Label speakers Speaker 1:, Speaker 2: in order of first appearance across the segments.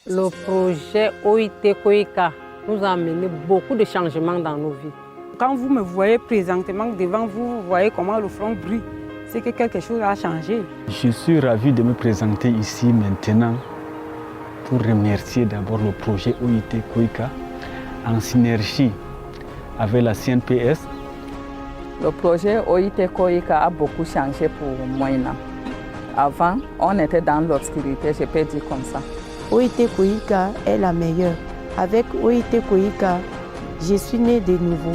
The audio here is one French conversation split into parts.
Speaker 1: Le projet OIT Koika nous a amené beaucoup de changements dans nos vies.
Speaker 2: Quand vous me voyez présentement devant vous, vous voyez comment le front brille. C'est que quelque chose a changé.
Speaker 3: Je suis ravi de me présenter ici maintenant pour remercier d'abord le projet OIT Koika en synergie avec la CNPS.
Speaker 4: Le projet OIT Koika a beaucoup changé pour Moïna. Avant, on était dans l'obscurité, je peux dire comme ça.
Speaker 5: OIT Koika est la meilleure. Avec OIT Koika, je suis née de nouveau.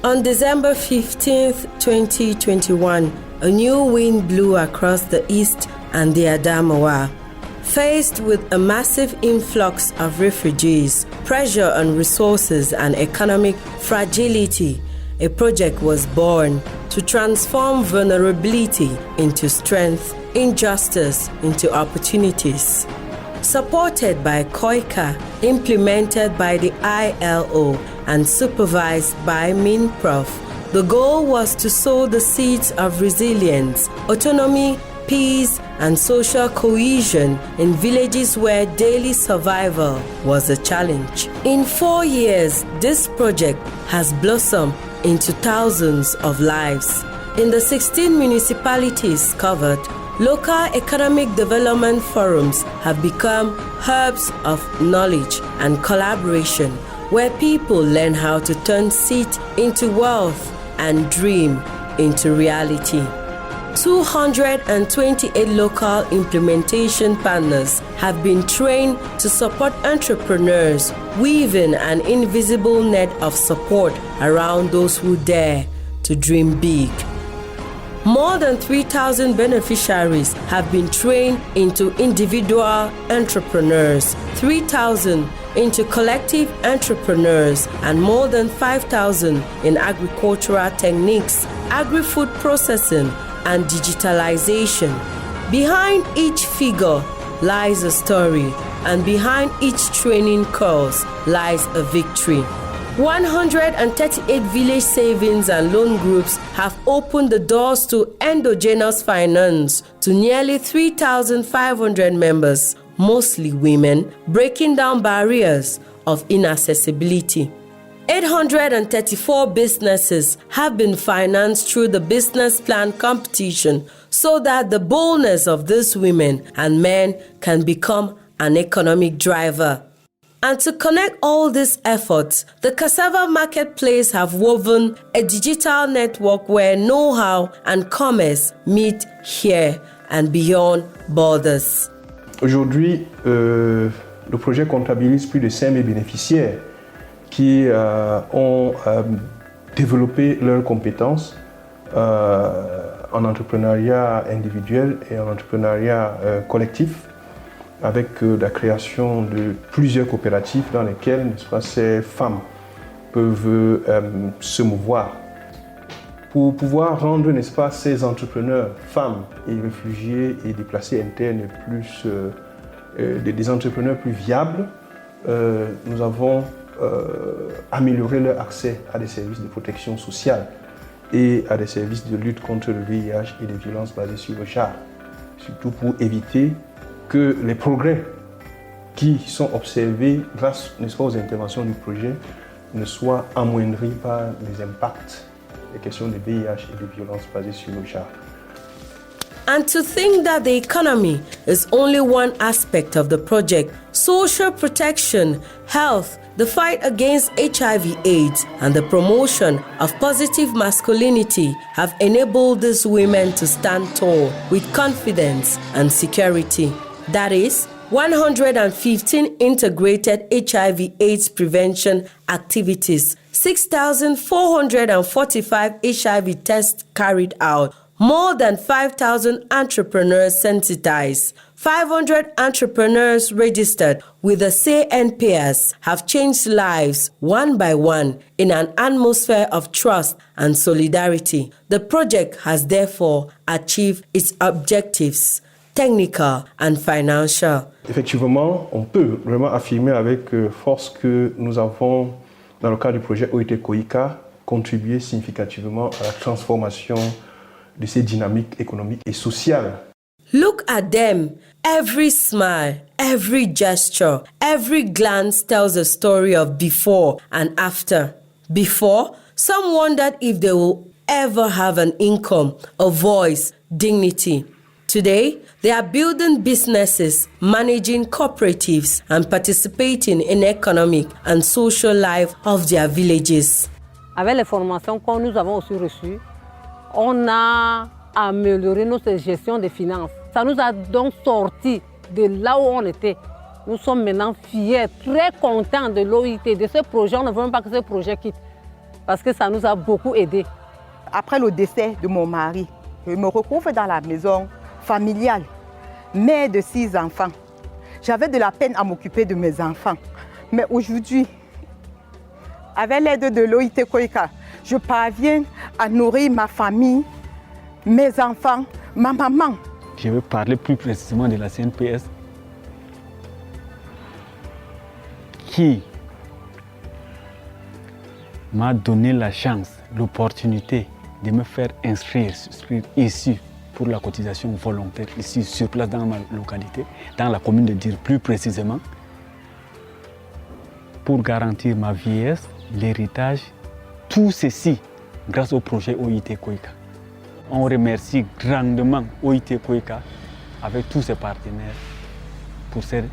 Speaker 6: On December 15th, 2021, a new wind blew across the east and the Adamawa. Faced with a massive influx of refugees, pressure on resources and economic fragility, a project was born to transform vulnerability into strength, injustice into opportunities. Supported by KOICA, implemented by the ILO, and supervised by MINPROF, the goal was to sow the seeds of resilience, autonomy, peace, and social cohesion in villages where daily survival was a challenge. In 4 years, this project has blossomed into thousands of lives. In the 16 municipalities covered, local economic development forums have become hubs of knowledge and collaboration, where people learn how to turn seed into wealth and dream into reality. 228 local implementation partners have been trained to support entrepreneurs, weaving an invisible net of support around those who dare to dream big. More than 3,000 beneficiaries have been trained into individual entrepreneurs, 3,000 into collective entrepreneurs, and more than 5,000 in agricultural techniques, agri-food processing, and digitalization. Behind each figure lies a story, and behind each training course lies a victory. 138 village savings and loan groups have opened the doors to endogenous finance to nearly 3,500 members, mostly women, breaking down barriers of inaccessibility. 834 businesses have been financed through the business plan competition so that the boldness of these women and men can become an economic driver. And to connect all these efforts, the Cassava Marketplace have woven a digital network where know-how and commerce meet here and beyond borders.
Speaker 7: Aujourd'hui, le projet comptabilise plus de 5 000 bénéficiaires qui ont développé leurs compétences en entrepreneuriat individuel et en entrepreneuriat collectif, avec la création de plusieurs coopératives dans lesquelles, n'est-ce pas, ces femmes peuvent se mouvoir pour pouvoir rendre, n'est-ce pas, ces entrepreneurs, femmes et réfugiés et déplacés internes des entrepreneurs plus viables. Nous avons amélioré leur accès à des services de protection sociale et à des services de lutte contre le VIH et les violences basées sur le genre, surtout pour éviter que les progrès qui sont observés grâce, n'est-ce pas, aux interventions du projet ne soient amoindris par les impacts des questions de VIH et de violences basées sur le genre.
Speaker 6: And to think that the economy is only one aspect of the project, social protection, health, the fight against HIV/AIDS, and the promotion of positive masculinity have enabled these women to stand tall with confidence and security. That is, 115 integrated HIV/AIDS prevention activities, 6,445 HIV tests carried out, more than 5,000 entrepreneurs sensitized, 500 entrepreneurs registered with the CNPS have changed lives one by one in an atmosphere of trust and solidarity. The project has therefore achieved its objectives, technical and financial.
Speaker 7: Effectivement, on peut vraiment affirmer avec force que nous avons, dans le cadre du projet OIT Koika, contribué significativement à la transformation de ces dynamiques économiques et sociales.
Speaker 6: Look at them. Every smile, every gesture, every glance tells a story of before and after. Before, some wondered if they will ever have an income, a voice, dignity. Today, they are building businesses, managing cooperatives, and participating in economic and social life of their villages.
Speaker 1: Avec les formations que nous avons aussi reçues, on a amélioré notre gestion des finances. Ça nous a donc sorti de là où on était. Nous sommes maintenant fiers, très contents de l'OIT, de ce projet. On ne veut même pas que ce projet quitte, parce que ça nous a beaucoup aidés.
Speaker 8: Après le décès de mon mari, je me retrouve dans la maison familiale, mère de 6 enfants. J'avais de la peine à m'occuper de mes enfants. Mais aujourd'hui, avec l'aide de l'OIT Koika, je parviens à nourrir ma famille, mes enfants, ma maman.
Speaker 3: Je vais parler plus précisément de la CNPS qui m'a donné la chance, l'opportunité de me faire inscrire ici pour la cotisation volontaire, ici sur place dans ma localité, dans la commune de Dir plus précisément, pour garantir ma vieillesse, l'héritage, tout ceci grâce au projet OIT Koika. On remercie grandement OIT Koika avec tous ses partenaires pour cet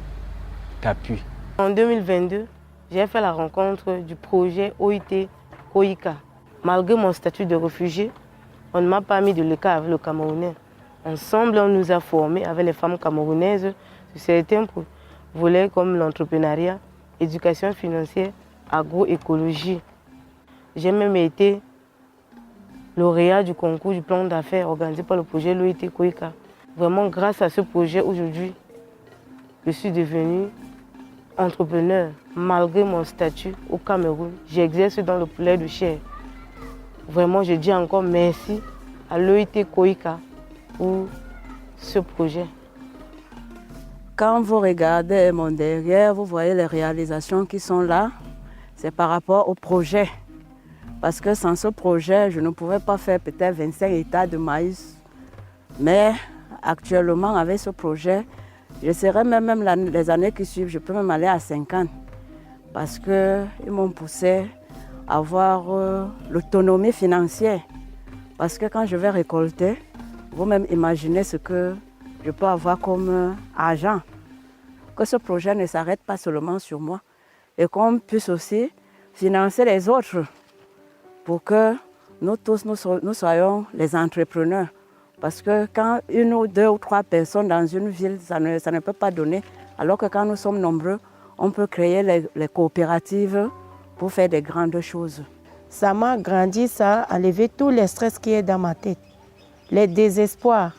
Speaker 3: appui.
Speaker 9: En 2022, j'ai fait la rencontre du projet OIT Koika. Malgré mon statut de réfugié, on ne m'a pas mis de l'écart avec le Camerounais. Ensemble, on nous a formés avec les femmes camerounaises sur certains volets comme l'entrepreneuriat, éducation financière, agroécologie. J'ai même été lauréat du concours du plan d'affaires organisé par le projet l'OIT Koika. Vraiment, grâce à ce projet, aujourd'hui, je suis devenu entrepreneur. Malgré mon statut au Cameroun, j'exerce dans le poulet de chair. Vraiment, je dis encore merci à l'OIT Koika pour ce projet.
Speaker 10: Quand vous regardez mon derrière, vous voyez les réalisations qui sont là. C'est par rapport au projet. Parce que sans ce projet, je ne pouvais pas faire peut-être 25 hectares de maïs. Mais actuellement, avec ce projet, je serai même les années qui suivent, je peux même aller à 50. Parce qu'ils m'ont poussé à avoir l'autonomie financière. Parce que quand je vais récolter, vous-même imaginez ce que je peux avoir comme argent. Que ce projet ne s'arrête pas seulement sur moi. Et qu'on puisse aussi financer les autres. Pour que nous tous, nous soyons les entrepreneurs. Parce que quand 1 ou 2 ou 3 personnes dans une ville, ça ne peut pas donner. Alors que quand nous sommes nombreux, on peut créer les coopératives pour faire des grandes choses.
Speaker 5: Ça m'a grandi, ça a enlevé tout le stress qui est dans ma tête. Les désespoirs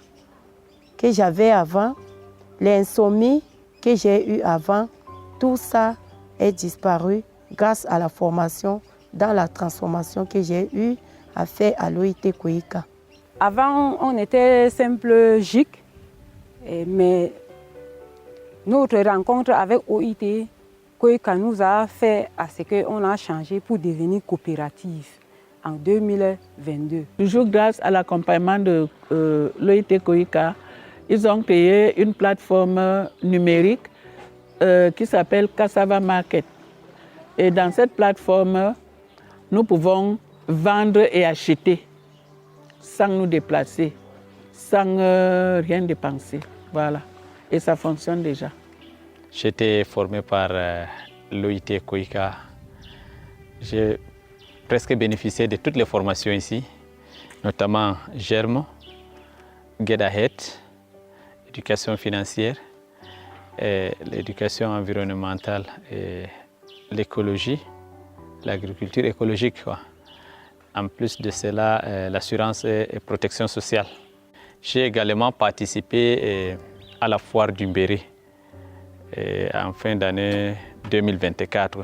Speaker 5: que j'avais avant, l'insomnie que j'ai eue avant, tout ça est disparu grâce à la formation dans la transformation que j'ai eu à faire à l'OIT Koika.
Speaker 2: Avant, on était simple GIC, mais notre rencontre avec OIT Koika nous a fait à ce qu'on a changé pour devenir coopérative en 2022.
Speaker 4: Toujours grâce à l'accompagnement de l'OIT Koika, ils ont créé une plateforme numérique qui s'appelle Cassava Market. Et dans cette plateforme, nous pouvons vendre et acheter sans nous déplacer, sans rien dépenser. Voilà. Et ça fonctionne déjà.
Speaker 11: J'étais formé par l'OIT Koika. J'ai presque bénéficié de toutes les formations ici, notamment Germe, Get Ahead, éducation financière, l'éducation environnementale et l'écologie, l'agriculture écologique, quoi. En plus de cela, l'assurance et protection sociale. J'ai également participé à la foire d'Umbéré en fin d'année 2024.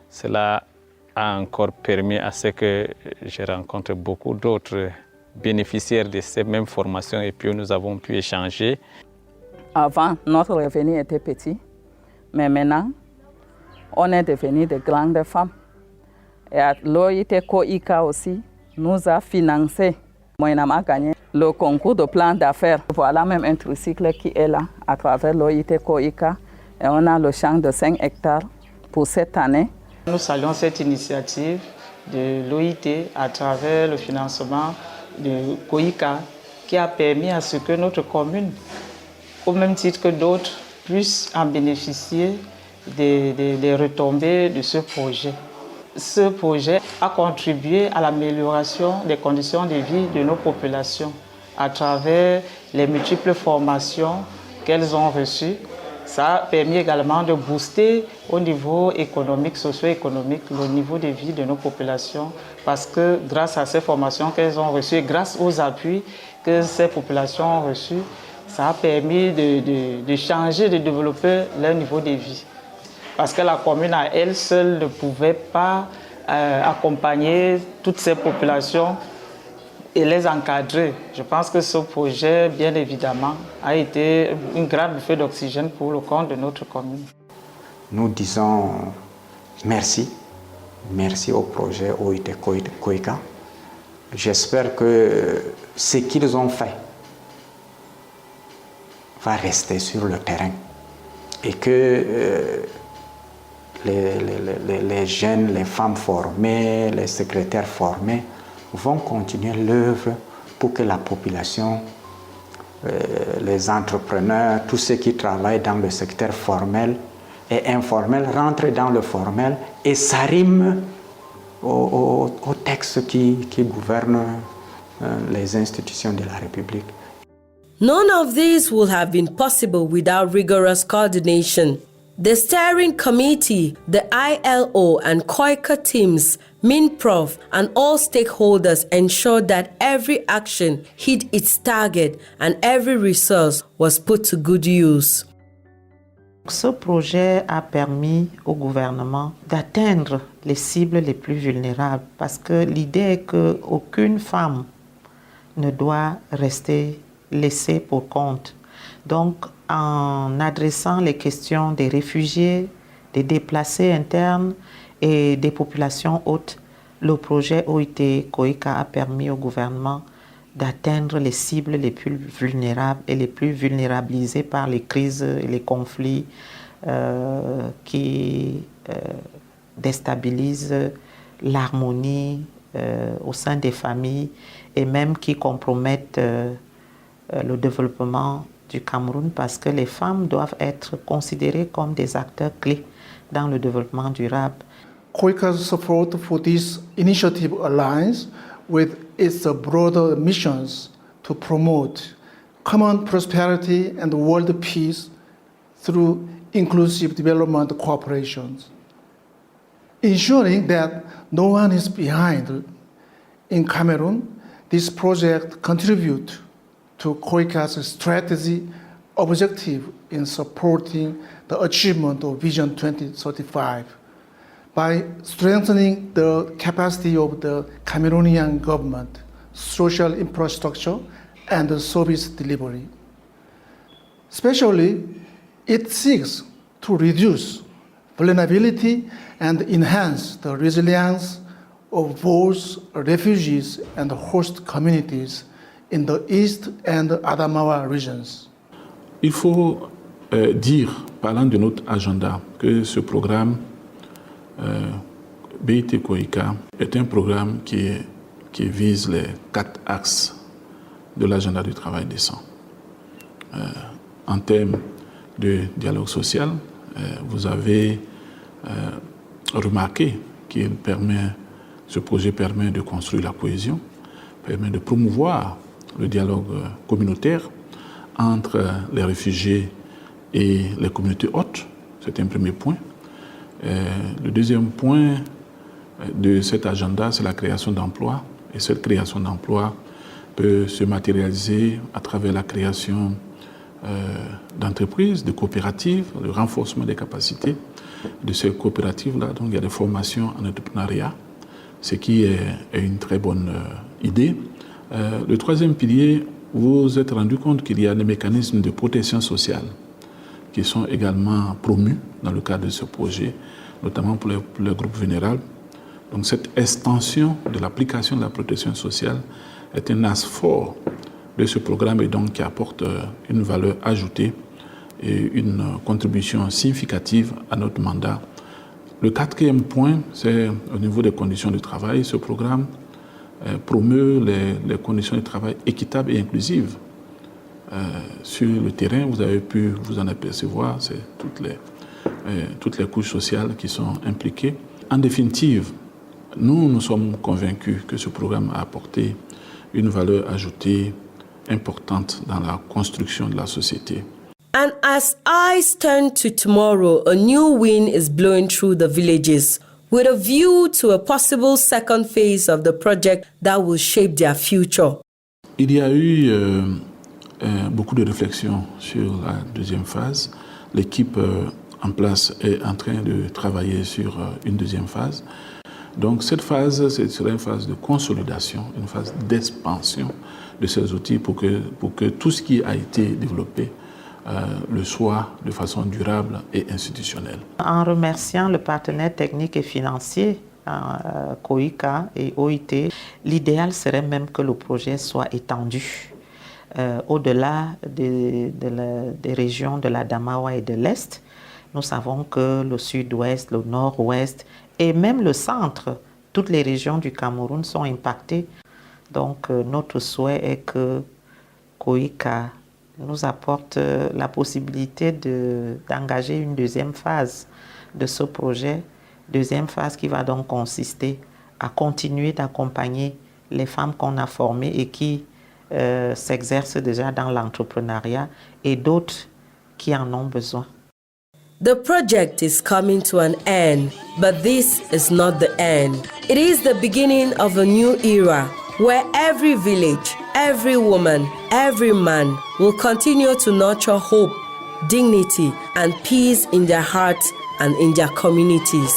Speaker 11: Cela a encore permis à ce que je rencontre beaucoup d'autres bénéficiaires de ces mêmes formations et puis nous avons pu échanger.
Speaker 4: Avant, notre revenu était petit, mais maintenant, on est devenus de grandes femmes. Et l'OIT Koika aussi nous a financé. Moi, on a gagné le concours de plan d'affaires. Voilà même un tricycle qui est là à travers l'OIT Koika. Et on a le champ de 5 hectares pour cette année.
Speaker 12: Nous saluons cette initiative de l'OIT à travers le financement de Koika qui a permis à ce que notre commune, au même titre que d'autres, puisse en bénéficier des retombées de ce projet. Ce projet a contribué à l'amélioration des conditions de vie de nos populations à travers les multiples formations qu'elles ont reçues. Ça a permis également de booster au niveau économique, socio-économique, le niveau de vie de nos populations parce que grâce à ces formations qu'elles ont reçues et grâce aux appuis que ces populations ont reçus, ça a permis de changer, de développer leur niveau de vie. Parce que la commune à elle seule ne pouvait pas accompagner toutes ces populations et les encadrer. Je pense que ce projet, bien évidemment, a été une grande bouffée d'oxygène pour le compte de notre commune.
Speaker 13: Nous disons merci. Merci au projet OIT Koika. J'espère que ce qu'ils ont fait va rester sur le terrain et que les jeunes, les femmes formées, les secrétaires formés vont continuer l'œuvre pour que la population, les entrepreneurs, tous ceux qui travaillent dans le secteur formel et informel rentrent dans le formel et s'arriment au texte qui gouverne les institutions de la République.
Speaker 6: None of these would have been possible without rigorous coordination. The steering committee, the ILO and Koika teams, MINPROF and all stakeholders ensured that every action hit its target and every resource was put to good use.
Speaker 14: Ce projet a permis au gouvernement d'atteindre les cibles les plus vulnérables parce que l'idée est qu'aucune femme ne doit rester laissée pour compte. Donc, en adressant les questions des réfugiés, des déplacés internes et des populations hautes, le projet OIT Koika a permis au gouvernement d'atteindre les cibles les plus vulnérables et les plus vulnérabilisées par les crises et les conflits qui déstabilisent l'harmonie au sein des familles et même qui compromettent le développement du Cameroun parce que les femmes doivent être considérées comme des acteurs clés dans le développement durable.
Speaker 15: Koika's support for this initiative aligns with its broader missions to promote common prosperity and world peace through inclusive development cooperation, ensuring that no one is behind. In Cameroon, this project contributes to Koika's strategy objective in supporting the achievement of Vision 2035 by strengthening the capacity of the Cameroonian government, social infrastructure, and service delivery. Especially, it seeks to reduce vulnerability and enhance the resilience of both refugees and host communities in the East and Adamawa regions.
Speaker 16: Il faut dire, parlant de notre agenda, que ce programme BIT Koika est un programme qui vise les 4 axes de l'agenda du travail décent. En termes de dialogue social, vous avez remarqué que ce projet permet de construire la cohésion, permet de promouvoir le dialogue communautaire entre les réfugiés et les communautés hôtes. C'est un premier point. Le deuxième point de cet agenda, c'est la création d'emplois. Et cette création d'emplois peut se matérialiser à travers la création d'entreprises, de coopératives, le renforcement des capacités de ces coopératives-là. Donc il y a des formations en entrepreneuriat, ce qui est une très bonne idée. Le troisième pilier, vous vous êtes rendu compte qu'il y a des mécanismes de protection sociale qui sont également promus dans le cadre de ce projet, notamment pour les groupes vulnérables. Donc cette extension de l'application de la protection sociale est un axe fort de ce programme et donc qui apporte une valeur ajoutée et une contribution significative à notre mandat. Le quatrième point, c'est au niveau des conditions de travail. Ce programme promeut les conditions de travail équitables et inclusives. Sur le terrain, vous avez pu vous en apercevoir, c'est toutes les couches sociales qui sont impliquées. En définitive, nous sommes convaincus que ce programme a apporté une valeur ajoutée importante dans la construction de la société.
Speaker 6: And as eyes turn to tomorrow, a new wind is blowing through the villages with a view to a possible second phase of the project that will shape their future.
Speaker 16: Il y a eu beaucoup de réflexions sur la deuxième phase. L'équipe en place est en train de travailler sur une deuxième phase. Donc cette phase, ce sera une phase de consolidation, une phase d'expansion de ces outils pour que tout ce qui a été développé le soit de façon durable et institutionnelle.
Speaker 14: En remerciant le partenaire technique et financier, KOICA et OIT, l'idéal serait même que le projet soit étendu au-delà des régions de la Damawa et de l'Est. Nous savons que le sud-ouest, le nord-ouest et même le centre, toutes les régions du Cameroun sont impactées. Donc notre souhait est que KOICA nous apporte la possibilité d'engager une deuxième phase de ce projet. Deuxième phase qui va donc consister à continuer d'accompagner les femmes qu'on a formées et qui s'exercent déjà dans l'entrepreneuriat et d'autres qui en ont besoin.
Speaker 6: The project is coming to an end, but this is not the end. It is the beginning of a new era where every village, every woman, every man will continue to nurture hope, dignity, and peace in their hearts and in their communities.